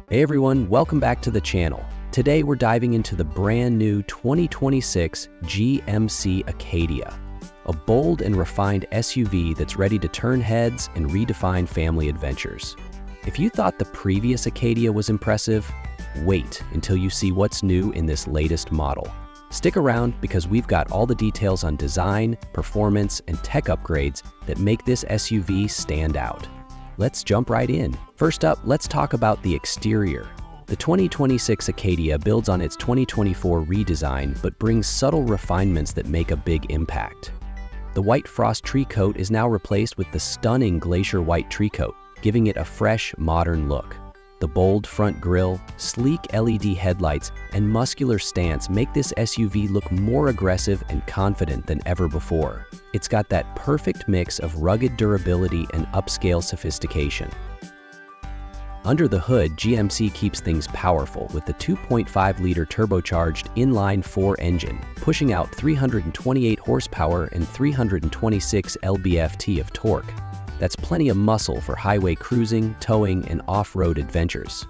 Hey everyone, welcome back to the channel. Today we're diving into the brand new 2026 GMC Acadia, a bold and refined SUV that's ready to turn heads and redefine family adventures. If you thought the previous Acadia was impressive, wait until you see what's new in this latest model. Stick around because we've got all the details on design, performance, and tech upgrades that make this SUV stand out. Let's jump right in. First up, let's talk about the exterior. The 2026 Acadia builds on its 2024 redesign but brings subtle refinements that make a big impact. The white frost tree coat is now replaced with the stunning glacier white tree coat, giving it a fresh, modern look. The bold front grille, sleek LED headlights, and muscular stance make this SUV look more aggressive and confident than ever before. It's got that perfect mix of rugged durability and upscale sophistication. Under the hood, GMC keeps things powerful with the 2.5-liter turbocharged inline-4 engine, pushing out 328 horsepower and 326 lb-ft of torque. That's plenty of muscle for highway cruising, towing, and off-road adventures.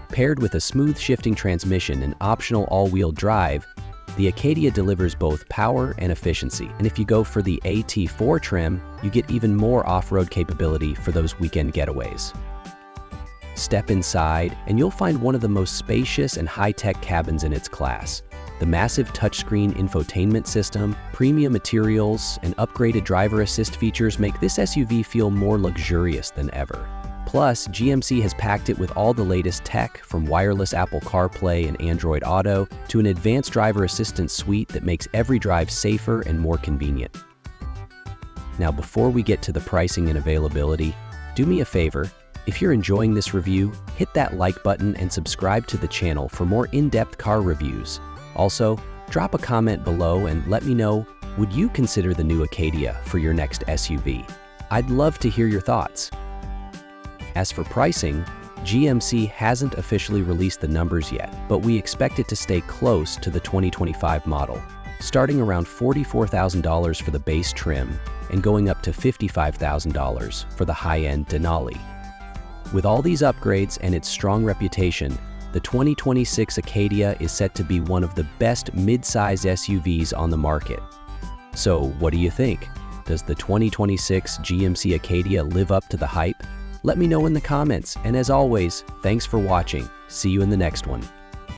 Paired with a smooth shifting transmission and optional all-wheel drive, the Acadia delivers both power and efficiency. And if you go for the AT4 trim, you get even more off-road capability for those weekend getaways. Step inside, and you'll find one of the most spacious and high-tech cabins in its class. The massive touchscreen infotainment system, premium materials, and upgraded driver assist features make this SUV feel more luxurious than ever. Plus, GMC has packed it with all the latest tech, from wireless Apple CarPlay and Android Auto to an advanced driver assistance suite that makes every drive safer and more convenient. Now, before we get to the pricing and availability, do me a favor. If you're enjoying this review, hit that like button and subscribe to the channel for more in-depth car reviews. Also, drop a comment below and let me know, would you consider the new Acadia for your next SUV? I'd love to hear your thoughts. As for pricing, GMC hasn't officially released the numbers yet, but we expect it to stay close to the 2025 model, starting around $44,000 for the base trim and going up to $55,000 for the high-end Denali. With all these upgrades and its strong reputation, the 2026 Acadia is set to be one of the best mid-size SUVs on the market. So what do you think? Does the 2026 GMC Acadia live up to the hype? Let me know in the comments, and as always, thanks for watching. See you in the next one.